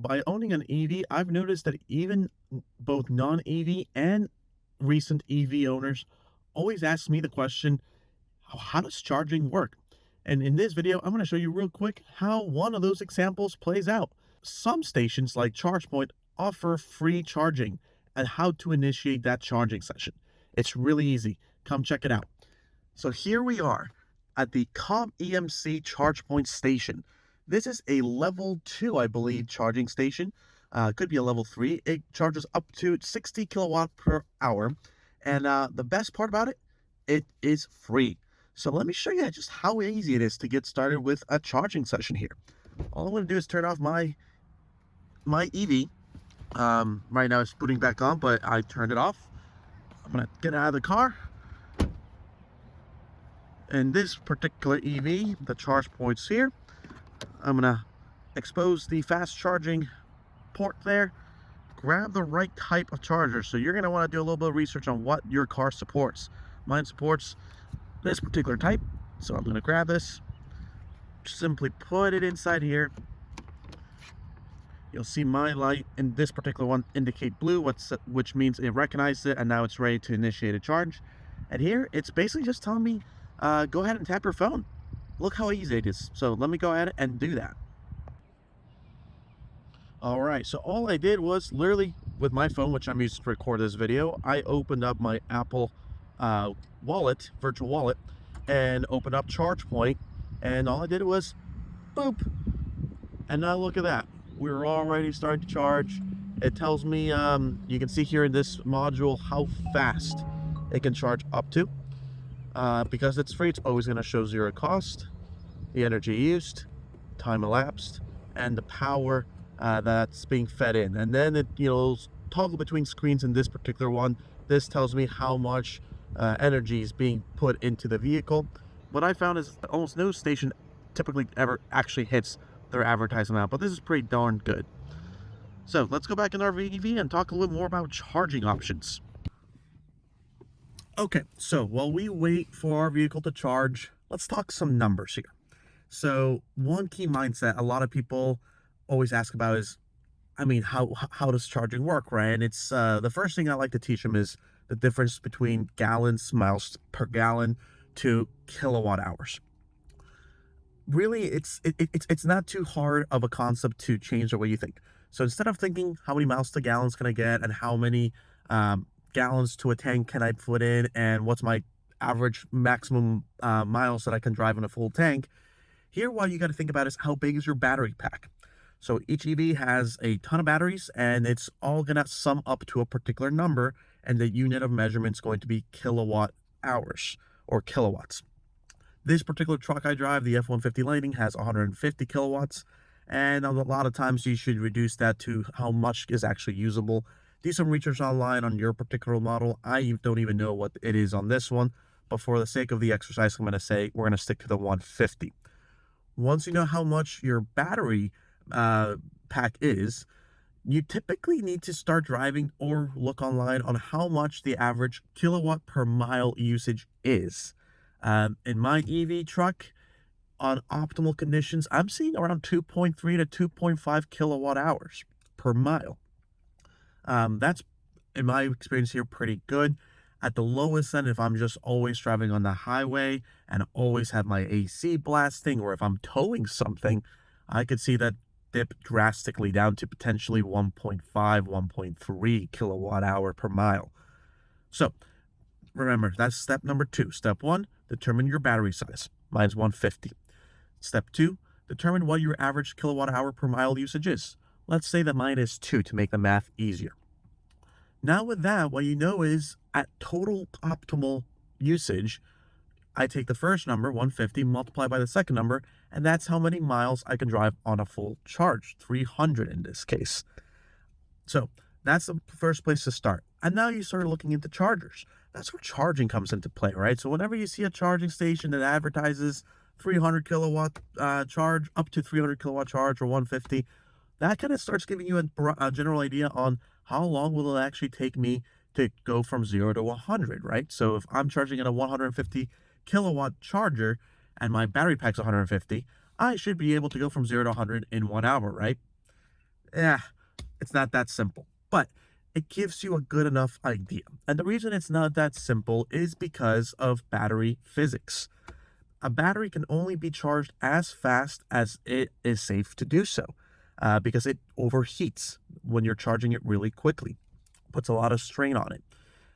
by owning an EV, I've noticed that even both non-EV and recent EV owners always ask me the question, how does charging work? And in this video, I'm going to show you real quick how one of those examples plays out. Some stations like Chargepoint offer free charging and how to initiate that charging session. It's really easy. Come check it out. So here we are at the COM EMC Chargepoint station. This is a level 2, I believe, charging station. Could be a level 3. It charges up to 60 kilowatt per hour. And the best part about it, it is free. So let me show you just how easy it is to get started with a charging session here. All I'm going to do is turn off my EV. Right now it's booting back on, but I turned it off. I'm going to get out of the car. And this particular EV, the charge point's here. I'm going to expose the fast charging port there. Grab the right type of charger. So you're going to want to do a little bit of research on what your car supports. Mine supports this particular type. So I'm going to grab this. Simply put it inside here. You'll see my light in this particular one indicate blue, which means it recognized it and now it's ready to initiate a charge. And here it's basically just telling me, go ahead and tap your phone. Look how easy it is. So let me go ahead and do that. All right, so all I did was literally with my phone, which I'm using to record this video, I opened up my Apple wallet, virtual wallet, and opened up Chargepoint, and all I did was boop. And now look at that. We're already starting to charge. It tells me, you can see here in this module how fast it can charge up to. Because it's free, it's always going to show zero cost, the energy used, time elapsed, and the power that's being fed in. And then it, toggle between screens in this particular one. This tells me how much energy is being put into the vehicle. What I found is almost no station typically ever actually hits their advertising amount, but this is pretty darn good. So let's go back in our EV and talk a little more about charging options. Okay, so while we wait for our vehicle to charge, let's talk some numbers here. So one key mindset a lot of people always ask about is, how does charging work, right? And it's the first thing I like to teach them is the difference between gallons, miles per gallon to kilowatt hours. Really, it's not too hard of a concept to change the way you think. So instead of thinking how many miles to gallons can I get and how many gallons to a tank can I put in and what's my average maximum miles that I can drive in a full tank, here what you got to think about is how big is your battery pack. So each EV has a ton of batteries and it's all going to sum up to a particular number, and the unit of measurement is going to be kilowatt hours or kilowatts. This particular truck I drive, the F-150 Lightning, has 150 kilowatts, and a lot of times you should reduce that to how much is actually usable. Do some research online on your particular model. I don't even know what it is on this one, but for the sake of the exercise, I'm going to say we're going to stick to the 150. Once you know how much your battery pack is, you typically need to start driving or look online on how much the average kilowatt per mile usage is. In my EV truck, on optimal conditions, I'm seeing around 2.3 to 2.5 kilowatt hours per mile. That's, in my experience here, pretty good. At the lowest end, if I'm just always driving on the highway and always have my AC blasting, or if I'm towing something, I could see that dip drastically down to potentially 1.5, 1.3 kilowatt hour per mile. So remember, that's step number 2. Step 1, determine your battery size. Mine's 150. Step 2, determine what your average kilowatt hour per mile usage is. Let's say that mine is 2 to make the math easier. Now with that, what you know is at total optimal usage, I take the first number, 150, multiply by the second number, and that's how many miles I can drive on a full charge, 300 in this case. So that's the first place to start. And now you start looking into chargers. That's where charging comes into play, right? So whenever you see a charging station that advertises 300 kilowatt charge, up to 300 kilowatt charge, or 150, that kind of starts giving you a general idea on how long will it actually take me to go from 0 to 100, right? So if I'm charging at a 150 kilowatt charger and my battery pack's 150, I should be able to go from 0 to 100 in 1 hour, right? Yeah, it's not that simple, but it gives you a good enough idea. And the reason it's not that simple is because of battery physics. A battery can only be charged as fast as it is safe to do so, because it overheats when you're charging it really quickly, puts a lot of strain on it.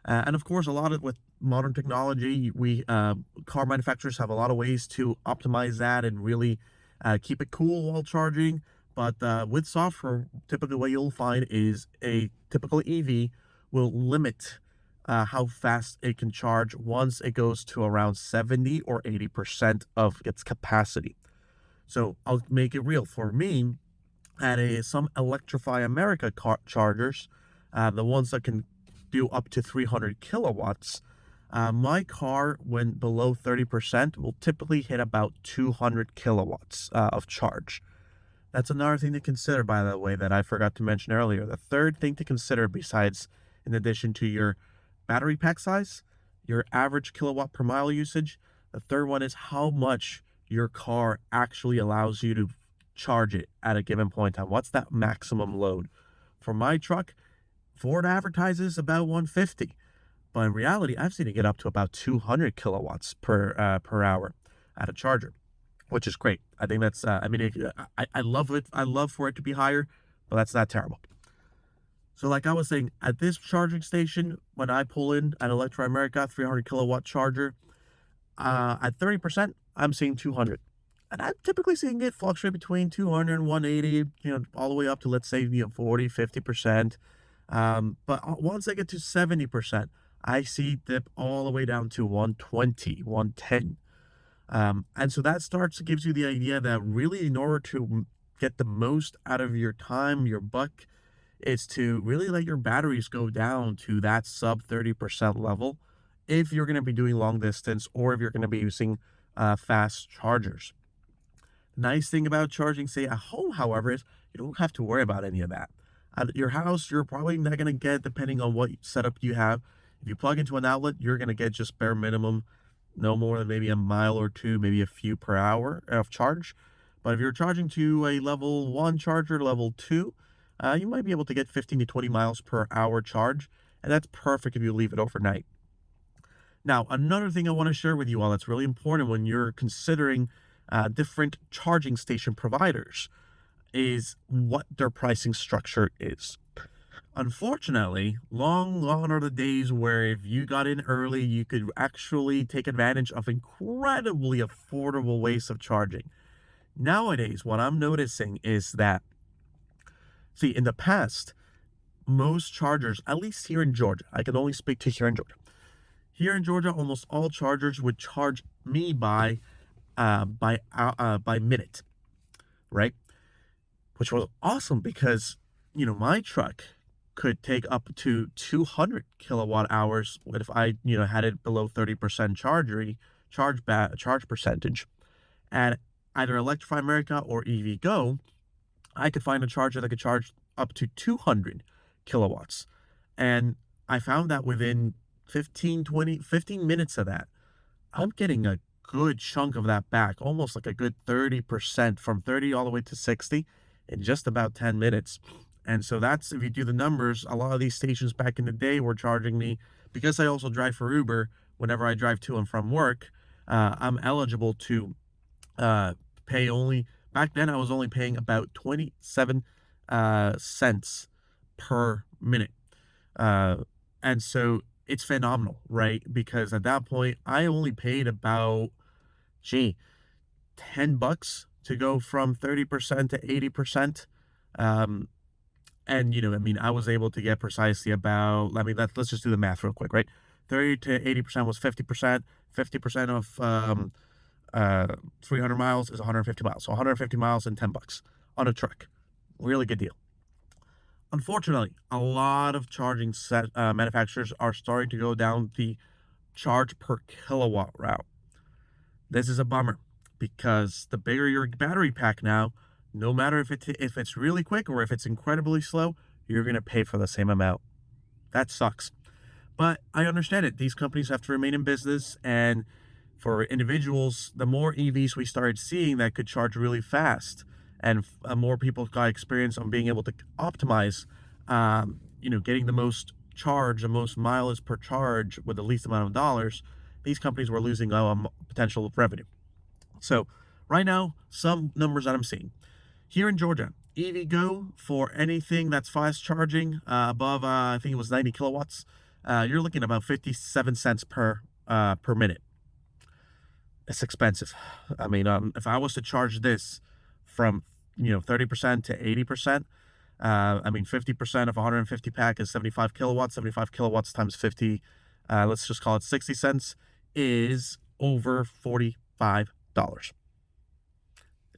And of course, a lot of with modern technology, we car manufacturers have a lot of ways to optimize that and really keep it cool while charging. But with software, typically what you'll find is a typical EV will limit how fast it can charge once it goes to around 70 or 80% of its capacity. So I'll make it real. For me, at some Electrify America chargers, the ones that can do up to 300 kilowatts, my car, when below 30%, will typically hit about 200 kilowatts of charge. That's another thing to consider, by the way, that I forgot to mention earlier. The third thing to consider, besides, in addition to your battery pack size, your average kilowatt per mile usage, the third one is how much your car actually allows you to charge it at a given point in time. What's that maximum load? For my truck, Ford advertises about 150, but in reality, I've seen it get up to about 200 kilowatts per hour at a charger, which is great. I think that's, I mean, I love it. I love for it to be higher, but that's not terrible. So like I was saying, at this charging station, when I pull in an Electrify America 300 kilowatt charger, at 30%, I'm seeing 200. And I'm typically seeing it fluctuate between 200 and 180, all the way up to, let's say, 40, 50%. But once I get to 70%, I see dip all the way down to 120, 110. And so that gives you the idea that really, in order to get the most out of your time, your buck, is to really let your batteries go down to that sub 30% level if you're going to be doing long distance or if you're going to be using fast chargers. Nice thing about charging, say, at home, however, is you don't have to worry about any of that. At your house, you're probably not going to get, depending on what setup you have. If you plug into an outlet, you're going to get just bare minimum, no more than maybe a mile or two, maybe a few per hour of charge. But if you're charging to a level 1 charger, level 2, you might be able to get 15 to 20 miles per hour charge, and that's perfect if you leave it overnight. Now, another thing I want to share with you all that's really important when you're considering different charging station providers is what their pricing structure is. Unfortunately, long gone are the days where if you got in early, you could actually take advantage of incredibly affordable ways of charging. Nowadays, what I'm noticing is that, see, in the past, most chargers, at least here in Georgia, I can only speak to here in Georgia. Here in Georgia, almost all chargers would charge me by minute, right? Which was awesome because my truck could take up to 200 kilowatt hours if I had it below 30% charge percentage. And either Electrify America or EVGo, I could find a charger that could charge up to 200 kilowatts. And I found that within 15 minutes of that, I'm getting a good chunk of that back, almost like a good 30%, from 30 all the way to 60 in just about 10 minutes. And so that's, if you do the numbers, a lot of these stations back in the day were charging me, because I also drive for Uber whenever I drive to and from work. I'm eligible to pay only, back then I was only paying about 27 cents per minute. And so it's phenomenal, right? Because at that point, I only paid about, $10 to go from 30% to 80%. And I mean, I was able to get precisely about, I mean, let's just do the math real quick, right? 30 to 80% was 50%. 50% of 300 miles is 150 miles. So 150 miles and $10 on a truck. Really good deal. Unfortunately, a lot of charging manufacturers are starting to go down the charge per kilowatt route. This is a bummer because the bigger your battery pack now, no matter if it's really quick or if it's incredibly slow, you're going to pay for the same amount. That sucks. But I understand it. These companies have to remain in business, and for individuals, the more EVs we started seeing that could charge really fast, and more people got experience on being able to optimize, getting the most charge, the most mileage per charge with the least amount of dollars, these companies were losing potential revenue. So right now, some numbers that I'm seeing here in Georgia, EVGo for anything that's fast charging above, I think it was 90 kilowatts, you're looking at about 57 cents per minute. It's expensive. I mean, if I was to charge this from 30% to 80%, I mean 50% of 150 pack is 75 kilowatts. 75 kilowatts times 50, let's just call it 60 cents, is over $45.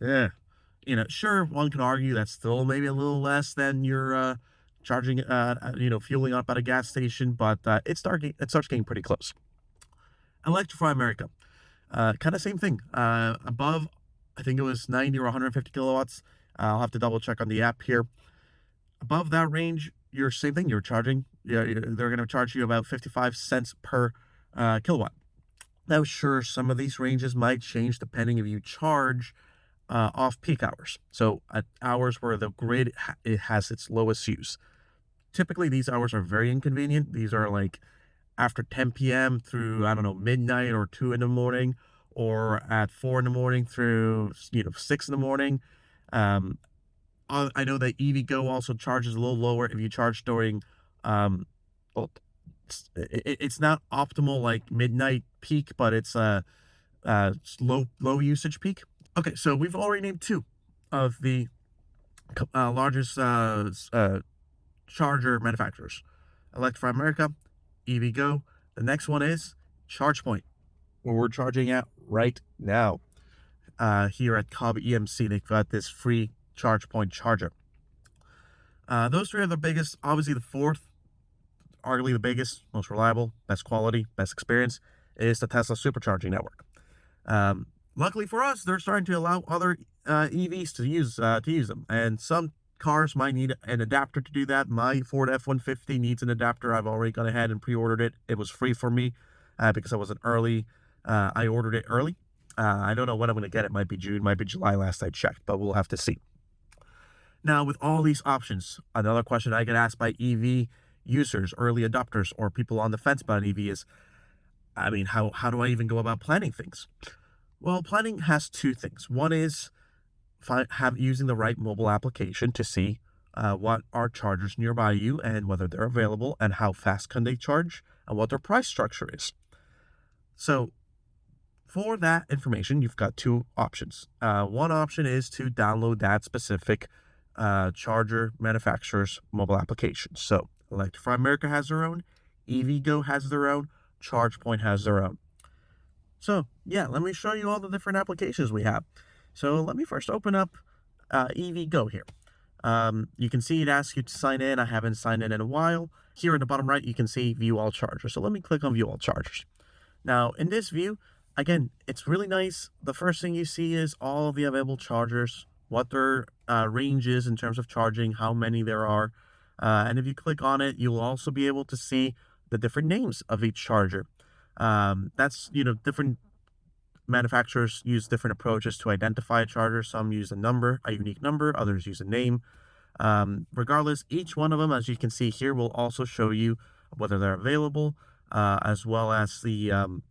Yeah, sure, one can argue that's still maybe a little less than your charging, fueling up at a gas station, but it starts getting pretty close. Electrify America. Kind of same thing. Above, I think it was 90 or 150 kilowatts. I'll have to double check on the app here. Above that range, you're same thing. You're charging. Yeah, they're going to charge you about 55 cents per kilowatt. Now, sure, some of these ranges might change depending if you charge off peak hours. So at hours where the grid it has its lowest use. Typically, these hours are very inconvenient. These are like after 10 p.m. through, I don't know, midnight or 2 in the morning, or at 4 in the morning through, 6 in the morning. I know that EVGo also charges a little lower if you charge during, well, it's not optimal like midnight peak, but it's low usage peak. Okay, so we've already named two of the largest charger manufacturers: Electrify America, EVGo. The next one is Chargepoint, where we're charging at right now. Here at Cobb EMC, they've got this free Chargepoint charger. Those three are the biggest. Obviously, the fourth, arguably the biggest, most reliable, best quality, best experience, is the Tesla Supercharging Network. Luckily for us, they're starting to allow other EVs to use them, and some cars might need an adapter to do that. My Ford F-150 needs an adapter. I've already gone ahead and pre-ordered it. It was free for me because I was I ordered it early. I don't know when I'm going to get it. Might be June, might be July, last I checked, but we'll have to see. Now, with all these options, another question I get asked by EV users, early adopters, or people on the fence about an EV is, I mean, how do I even go about planning things? Well, planning has two things. One is using the right mobile application to see what are chargers nearby you and whether they're available and how fast can they charge and what their price structure is. So for that information, you've got two options. One option is to download that specific charger manufacturer's mobile application. So Electrify America has their own, EVGo has their own, Chargepoint has their own. So yeah, let me show you all the different applications we have. So let me first open up EVGo here. You can see it asks you to sign in. I haven't signed in a while. Here in the bottom right, you can see view all chargers. So let me click on view all chargers. Now in this view, again, it's really nice. The first thing you see is all of the available chargers, what their range is in terms of charging, how many there are. And if you click on it, you'll also be able to see the different names of each charger. That's, different manufacturers use different approaches to identify a charger. Some use a unique number, others use a name. Regardless, each one of them, as you can see here, will also show you whether they're available, as well as the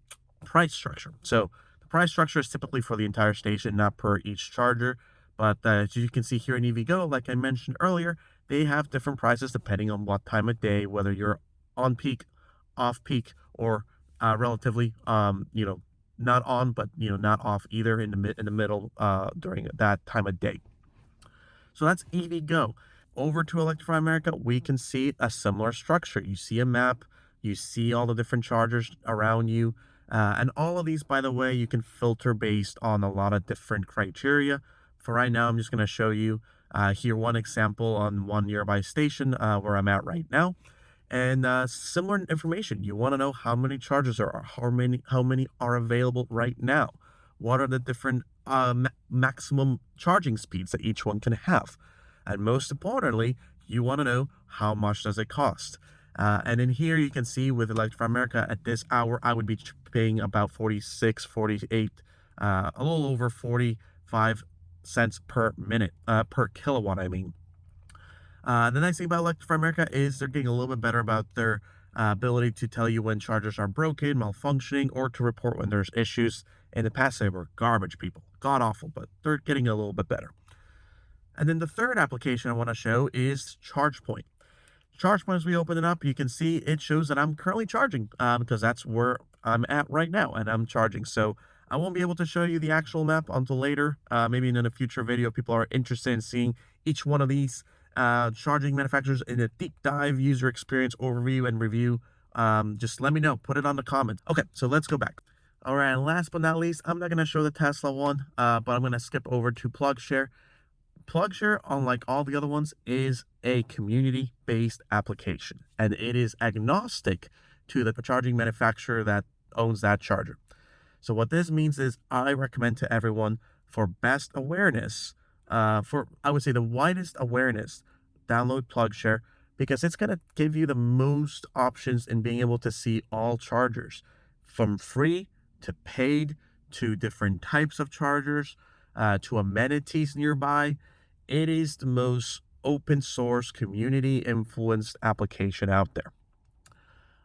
price structure. So the price structure is typically for the entire station, not per each charger. But as you can see here in EVGo, like I mentioned earlier, they have different prices depending on what time of day, whether you're on peak, off peak, or relatively, not on, but not off either in the middle during that time of day. So that's EVGo. Over to Electrify America, we can see a similar structure. You see a map, you see all the different chargers around you, and all of these, by the way, you can filter based on a lot of different criteria. For right now, I'm just going to show you here one example on one nearby station where I'm at right now. And similar information. You want to know how many chargers there are, how many are available right now, what are the different maximum charging speeds that each one can have, and most importantly, you want to know how much does it cost. And in here you can see with Electrify America at this hour, I would be paying about 46, 48, a little over 45 cents per minute, per kilowatt, I mean. The nice thing about Electrify America is they're getting a little bit better about their ability to tell you when chargers are broken, malfunctioning, or to report when there's issues. In the past, they were garbage, people. God awful, but they're getting a little bit better. And then the third application I want to show is Chargepoint. Chargepoint, as we open it up, you can see it shows that I'm currently charging because that's where I'm at right now, and I'm charging. So I won't be able to show you the actual map until later. Maybe in a future video, people are interested in seeing each one of these charging manufacturers in a deep dive user experience overview and review. Just let me know. Put it on the comments. Okay, so let's go back. All right, and last but not least, I'm not going to show the Tesla one, but I'm going to skip over to Plugshare. Plugshare, unlike all the other ones, is a community-based application, and it is agnostic to the charging manufacturer that owns that charger. So what this means is I recommend to everyone for best awareness, for I would say the widest awareness, download Plugshare because it's going to give you the most options in being able to see all chargers, from free to paid to different types of chargers to amenities nearby. It is the most open source, community influenced application out there.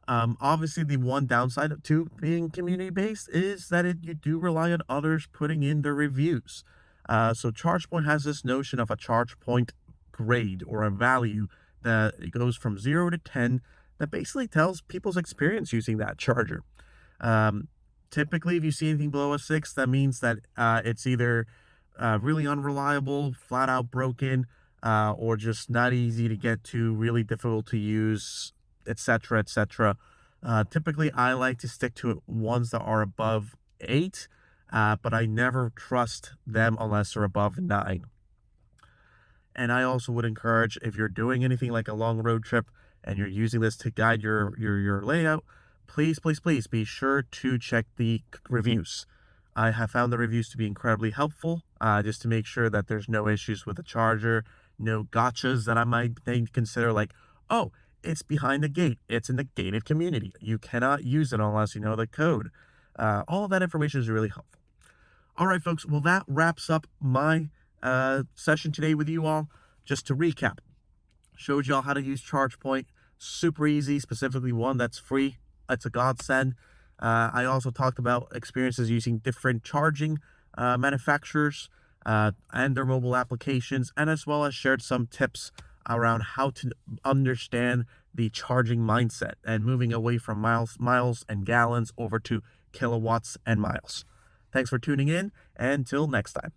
Obviously, the one downside to being community based is that you do rely on others putting in their reviews. So ChargePoint has this notion of a ChargePoint grade or a value that it goes from 0 to 10 that basically tells people's experience using that charger. Typically, if you see anything below a 6, that means that it's either really unreliable, flat out broken, or just not easy to get to, really difficult to use, etc., etc. Typically, I like to stick to ones that are above 8, but I never trust them unless they're above 9. And I also would encourage, if you're doing anything like a long road trip and you're using this to guide your layout, please be sure to check the reviews. I have found the reviews to be incredibly helpful, just to make sure that there's no issues with the charger, no gotchas that I might consider, like, oh, it's behind the gate, it's in the gated community, you cannot use it unless you know the code. All of that information is really helpful. All right, folks, well, that wraps up my session today with you all. Just to recap, showed y'all how to use ChargePoint, super easy, specifically one that's free. It's a godsend. I also talked about experiences using different charging manufacturers and their mobile applications, and as well as shared some tips around how to understand the charging mindset and moving away from miles and gallons over to kilowatts and miles. Thanks for tuning in, and until next time.